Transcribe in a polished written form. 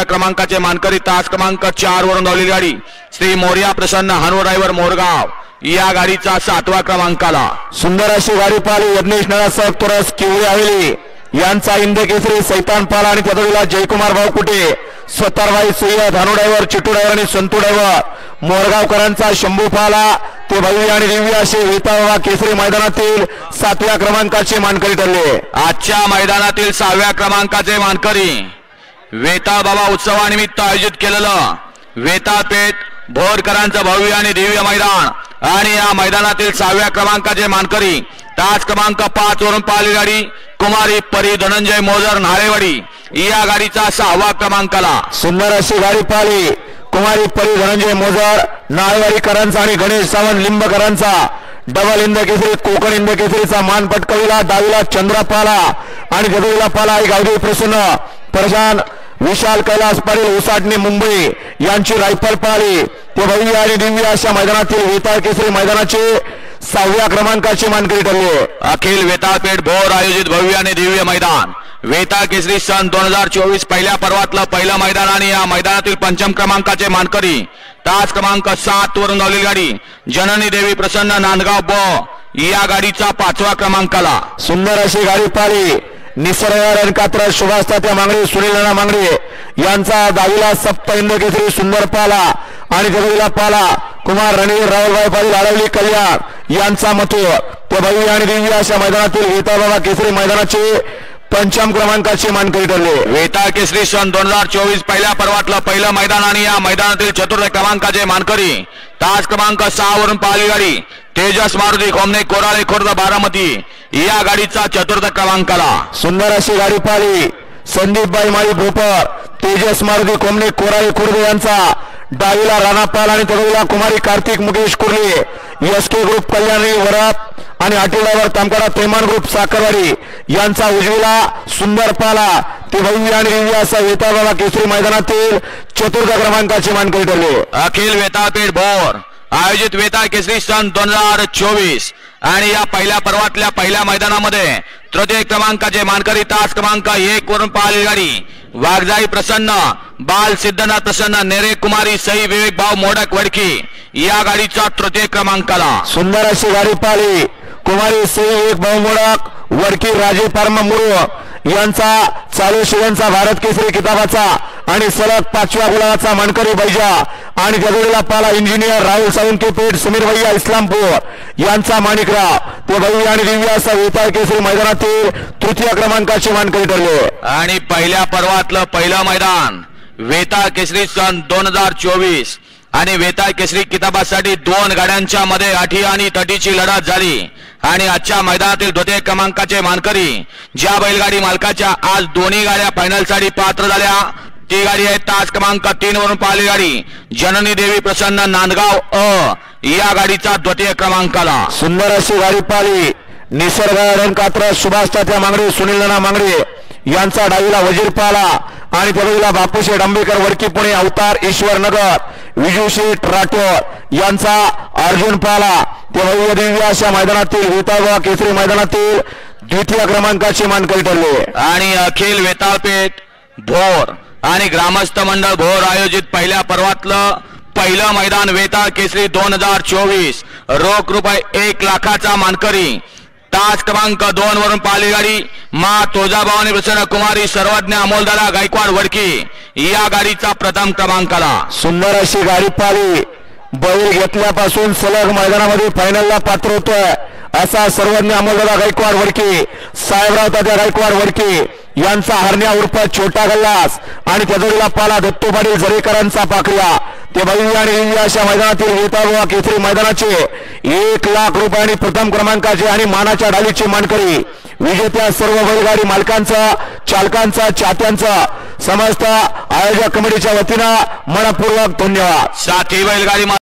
क्रमांकाचे मानकरी तास क्रमांक 4 वरून धावलेली गाडी श्री मोर्या प्रसन्न हानू ड्रायव्हर मोरगाव या गाडीचा 7व्या क्रमांकाला। सुंदर अशी गाडी पाहिली यज्ञेश नळासह तुरस किवळी हवेली यांचा इंदकेसरी सैतान पाला आणि त्यादोडीला जयकुमार भाऊकुटे स्वतरभाई सय्यद हानू ड्रायव्हर चिट्टू ड्रायव्हर आणि संतू ड्रायव्हर मोरगावकरांचा शंभू पाला ते भव्य आणि दिव्य असे वेताळा केसरी मैदानातील 7व्या क्रमांकाचे मानकरी ठरले। आजच्या मैदानातील 6व्या क्रमांकाचे मानकरी वेताळ बाबा उत्सवानिमित्त आयोजित केलेलं वेताळपेठ भोरकरांचं भव्य आणि दिव्य मैदान आणि या मैदानातील 6व्या क्रमांकाचे मानकरी तास क्रमांक 5 वरून पाहिली गाडी कुमारी परी धनंजय मोजर नाळेवाडी या गाडीचा 6व्या क्रमांकाला। सुंदर अशी गाडी पाहिली कुमारी परी धनंजय मोजर नाळेवाडीकरांचा आणि गणेश सावंत लिंबकरांचा डबल इंदकेसरी कोकण इंदकेसरीचा मान पटकविला दावीला चंद्रपाला आणि गदोला पाला गावदेवी प्रसन्न प्रशांत विशाल कैलास पाटील उसाटणे मुंबई यांची रायफल पाळी ते भव्य आणि दिव्य अशा मैदानातील वेताळ केसरी मैदानाचे 6व्या क्रमांकाचे मानकरी ठरले। अखिल वेताळपेठ भोर आयोजित भव्य आणि दिव्य मैदान वेताळ केसरी सन 2024 पहिल्या पर्वातलं पहिलं मैदान आणि या मैदानातील 5म क्रमांकाचे मानकरी तास क्रमांक 7 वरून धावलेली गाडी जननी देवी प्रसन्न नांदगाव ब या गाडीचा 5व्या क्रमांकाला। सुंदर अशी गाडी पाहिली निसर्ग रणकात्र सुभाष तात्या मांगडे सुनील नाना मांगडे यांचा दावीला सप्त इंदकेसरी सुंदर पाला आणि जगदीला पाला कुमार रणवीर राहुलभाई पाटील आळवली कल्याण यांचा मथुर ते भव्य आणि दिव्य अशा मैदानातील वेताळ केसरी मैदानाचे 5म क्रमांकाचे मानकरी ठरले। वेताळ केसरी सन 2024 पहिल्या पर्वातलं पहिलं मैदान आणि या मैदानातील 4थ्या क्रमांकाचे मानकरी तास क्रमांक 6 वरून पाहिली गाडी तेजस मारुती खोमने कोराळे खुर्द बारामती या गाडीचा 4थ्या क्रमांकाला। सुंदर अशी गाडी पाहिली संदीपबाई माळी भोपर तेजस मारुती खोमने कोराळे खुर्द यांचा डावीला राणापाल आणि तडवीला कुमारी कार्तिक मुकेश कुर्ले एसके ग्रुप कल्याणी वरात आणि आटीलावर तामकाडा प्रेमान ग्रुप साखरवाडी यांचा उजवीला सुंदर पाला ते भव्य आणि दिव्य असा वेताळ केसरी मैदानातील 4थ्या क्रमांकाचे मानकरी ठरले। अखिल वेताळपेठ भोर आयोजित वेताळ केसरी सन 2024 आणि या पहिल्या पर्वातल्या पहिल्या मैदानामध्ये 3य क्रमांकाचे मानकरी तास क्रमांक 1 वरून पाहिली गाडी वाघजाई प्रसन्न बाल सिद्धनाथ प्रसन्न नेरे कुमारी सई विवेक भाऊ मोडक वडकी या गाडीचा 3य क्रमांकाला। सुंदर अशी गाडी पाहिली कुमारी सई विवेक भाऊ मोडक वडकी राजे फार्मा मुरू यांचा चालू शिवनचा भारत केसरी किताबाचा आणि सलग 5व्या गुलाबाचा मानकरी बैजा आणि गदोडीला पाला इंजिनियर राहुल सावंत पेठ समीर भैया इस्लामपूर यांचा माणिकराव ते भव्य आणि दिव्य असा वेताळ केसरी मैदानातील 3य क्रमांकाचे मानकरी ठरले। आणि पहिल्या पर्वातलं पहिलं मैदान वेताळ केसरी सन 2024 आणि वेताळ केसरी किताबासाठी 2 गाड्यांच्या मध्ये अटी आणि तटीची लढत झाली आणि आजच्या मैदानातील 2थ्या क्रमांकाचे मानकरी ज्या बैलगाडी मालकाच्या आज दोन्ही गाड्या फायनलसाठी पात्र झाल्या ती गाडी आहे तास क्रमांक 3 वरून पाहिली गाडी जननी देवी प्रसन्न नांदगाव अ या गाडीचा 2थ्या क्रमांकाला। सुंदर अशी गाडी पाहिली निसर्ग रणकात्र सुभाष तात्या मांगडे सुनील नाना मांगडे यांचा डावीला वजीर पाला आणि त्यावेळेला बापूशेठ आंबेकर वडकी पुणे अवतार ईश्वर नगर विजूशेठ राठोड यांचा अर्जुन पाला ते भव्य दिव्य अशा मैदानातील वेताळ केसरी मैदानातील 2थ्या क्रमांकाचे मानकरी ठरले। आणि अखिल वेताळपेठ भोर आणि ग्रामस्थ मंडळ भोर आयोजित पहिल्या पर्वातलं पहिलं मैदान वेताळ केसरी 2024 रोख रुपये 1 लाखाचा मानकरी तास क्रमांक 2 वरून पाहिली गाडी मा तुळजाभवानी प्रसन्न कुमारी सर्वज्ञ अमोलदादा गायकवाड वडकी या गाडीचा 1म क्रमांकाला। सुंदर अशी गाडी पाहिली बैल घेतल्यापासून सलग मैदानामध्ये फायनलला पात्र होतोय असा सर्वज्ञ अमोलदादा गायकवाड वडकी साहेबराव तात्या गायकवाड वडकी यांचा हरण्या उर्फ छोटा गल्लास आणि त्याजोडीला पाला दत्तू पाटील जरेकरांचा पाखऱ्या ते भव्य आणि दिव्य अशा मैदानातील वेताळ केसरी मैदानाचे 1 लाख रुपये आणि 1म क्रमांकाचे आणि मानाच्या डालीचे मानकरी विजेत्या सर्व बैलगाडी मालकांचा चालकांचा चाहत्यांचा समस्त आयोजक कमिटीच्या वतीनं मनपूर्वक धन्यवाद। साथी बैलगाडी